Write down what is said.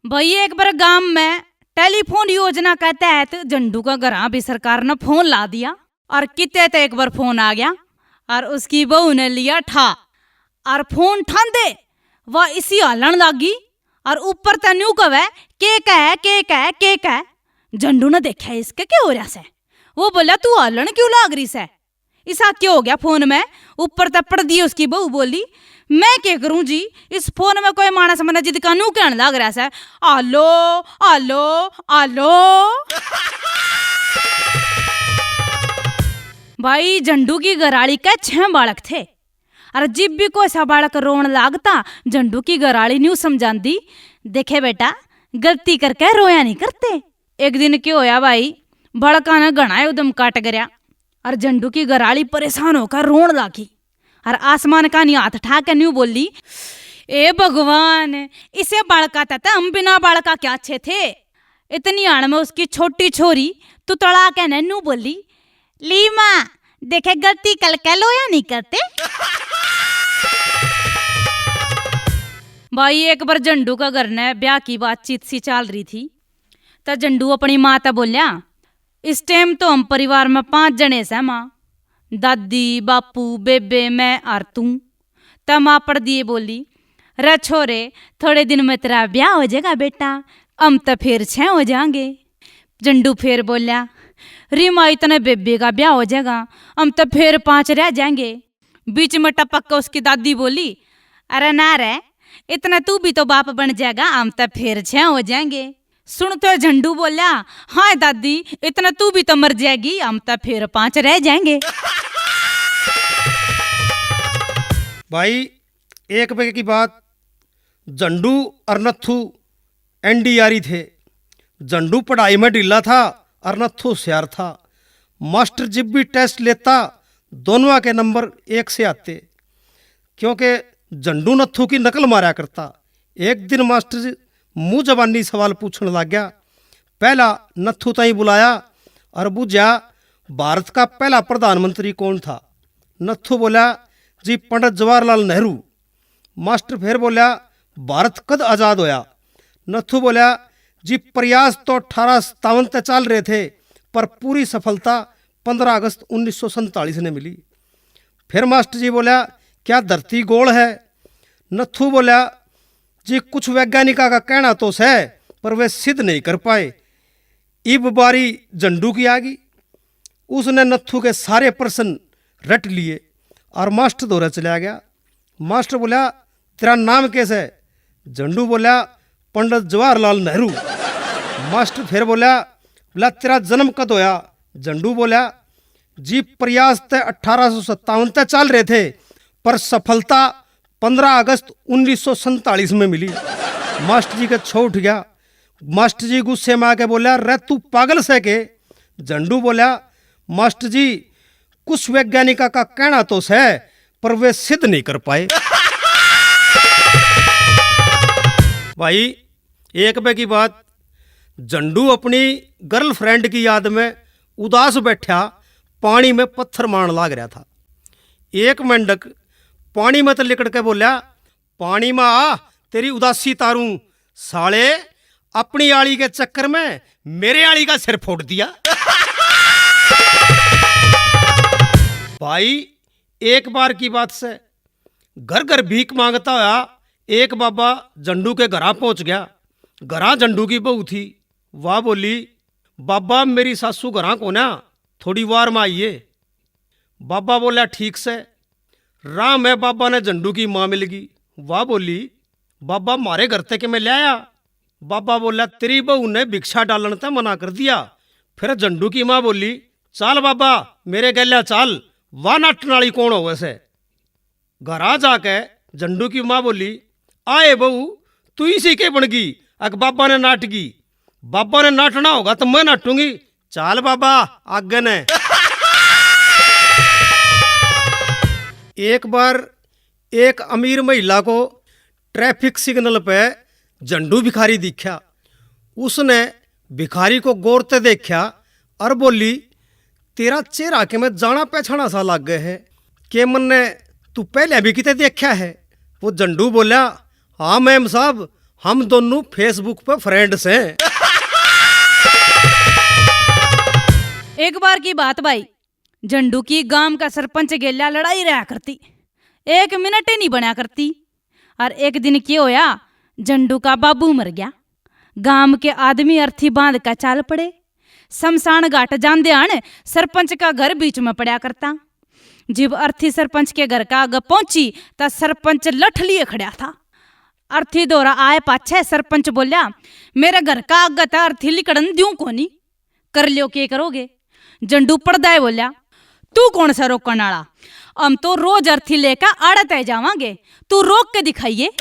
भाई एक बार गांव में टेलीफोन योजना के तहत झंडू का घर भी सरकार ने फोन ला दिया। और कितने तो एक बार फोन आ गया और उसकी बहू ने लिया ठा और फोन ठान दे वह इसी हलन लागी। और ऊपर तन्यू कवे के कह के कह के कह। झंडू ने देखा इसके क्या हो रहा से। वो बोला तू हलन क्यों लाग रही से, ऐसा क्या हो गया फोन में। ऊपर तपड़ दी उसकी बहू बोली मैं क्या करूं जी, इस फोन में कोई मानस मैंने जिद कानू कहने लग रहा है। आलो आलो आलो। भाई झंडू की घराड़ी के 6 बालक थे और जब भी कोई सा बालक रोन लागता झंडू की घराड़ी न्यू समझाती देखे बेटा गलती करके रोया नहीं करते। एक दिन क्या होया भाई, बालका ने घना उदम काट गया और झंडू की घराड़ी परेशान होकर रोन लागी और आसमान का नी हाथ ठा के न्यू बोली ए भगवान इसे बालका था हम बिना बालका क्या अच्छे थे। इतनी आड़ में उसकी छोटी छोरी तू तड़ा के नन्नू बोली ली माँ देखे गलती कल के लोया नहीं करते। भाई एक बार झंडू का घर ने ब्याह की बातचीत सी चल रही थी तो झंडू अपनी माँ तक बोलिया इस टाइम तो हम परिवार में 5 जने से माँ, दादी बापू बेबे मैं और तू। तब माँ पढ़ दिए बोली रे छोरे थोड़े दिन में तेरा ब्याह हो जाएगा बेटा, हम तो फिर 6 हो जाएंगे। झंडू फिर बोलिया री माँ इतने बेबे का ब्याह हो जाएगा हम तो फिर 5 रह जाएंगे। बीच में टपक कर उसकी दादी बोली अरे ना रे इतना तू भी तो बाप बन जाएगा हम तो फिर 6 हो जाएंगे। सुन तो झंडू बोला हाँ दादी इतना तू भी तो मर जाएगी हम तो फिर 5 रह जाएंगे। भाई एक बजे की बात, झंडू और नत्थू एनडीआरई थे। झंडू पढ़ाई में ढीला था और नत्थू होशियार था। मास्टर जब भी टेस्ट लेता दोनों के नंबर 1 से आते, क्योंकि झंडू नत्थू की नकल मारा करता। एक दिन मास्टर मुंह जबानी सवाल पूछने लग गया। पहला नत्थू ताई बुलाया और पूछा भारत का पहला प्रधानमंत्री कौन था। नत्थू बोला जी पंडित जवाहरलाल नेहरू। मास्टर फिर बोला भारत कद आज़ाद होया। नत्थू बोला जी प्रयास तो 1857 तक चल रहे थे पर पूरी सफलता 15 अगस्त 1947 ने मिली। फिर मास्टर जी बोला क्या धरती गोल है। नत्थू बोला जी कुछ वैज्ञानिका का कहना तो है पर वे सिद्ध नहीं कर पाए। इब बारी झंडू की आ गई। उसने नत्थू के सारे प्रश्न रट लिए और मास्टर दौरे चला गया। मास्टर बोला तेरा नाम कैसे है। झंडू बोला पंडित जवाहरलाल नेहरू। मास्टर फिर बोला तेरा जन्म कद होया। झंडू बोला जी प्रयास तय 1857 तक चल रहे थे पर सफलता 15 अगस्त 1947 में मिली। मास्टर जी का छो उठ गया। मास्टर जी गुस्से में आके बोला रे तू पागल से के। झंडू बोला मास्टर जी कुछ वैज्ञानिका का कहना तो है पर वे सिद्ध नहीं कर पाए। भाई एक बजे की बात, झंडू अपनी गर्लफ्रेंड की याद में उदास बैठा पानी में पत्थर मारने लग रहा था। एक मेंढक पानी में तो लिकड़ के बोला पानी में आ तेरी उदासी तारूं। साले अपनी आली के चक्कर में मेरे आली का सिर फोड़ दिया। भाई एक बार की बात से घर घर भीख मांगता हुआ एक बाबा झंडू के घर पहुंच गया। घरा झंडू की बहू थी। वाह बोली बाबा मेरी सासू घरा को ना थोड़ी वार में आइए। बाबा बोला ठीक से। राह में बाबा ने झंडू की माँ मिल गई। वाह बोली बाबा मारे घर तक मैं ले आया। बाबा बोला तेरी बहू ने भिक्षा डालने तक मना कर दिया। फिर झंडू की माँ बोली चाल बाबा मेरे गल्या चाल, वाह नाटन वाली कौन हो वैसे। घर आ जाके झंडू की माँ बोली आए बहू तू इसी के बन गई। अग बाबा ने नाट गई। बाबा ने नाटना होगा तो मैं नाटूंगी। चाल बाबा आगे ने। एक बार एक अमीर महिला को ट्रैफिक सिग्नल पे झंडू भिखारी दिखा। उसने भिखारी को गौर से देखा और बोली तेरा चेहरा के मैं जाना पहचाना सा लग गए है के मन ने तू पहले भी किते देखा है। वो झंडू बोला हाँ मैम साहब हम दोनों फेसबुक पे फ्रेंड्स हैं। एक बार की बात भाई, झंडू की गांव का सरपंच गेल्या लड़ाई रहा करती, 1 मिनट ही नहीं बना करती। और एक दिन क्या होया, झंडू का बाबू मर गया। गांव के आदमी अर्थी बांध का चाल पड़े। शमशान घाट जान ध्यान सरपंच का घर बीच में पड़ा करता। जब अर्थी सरपंच के घर का आगे पहुंची तो सरपंच लठ लिए खड़ा था। अर्थी दौरा आए पाछे सरपंच बोलिया, मेरे घर का आगे था अर्थी लिकड़न द्यूं कोनी, कर लियो के करोगे। झंडू पड़दा है बोलिया, तू कौन सा रोकने वाला, हम तो रोज अर्थी लेकर आड़त जावांगे, तू रोक के दिखाइए।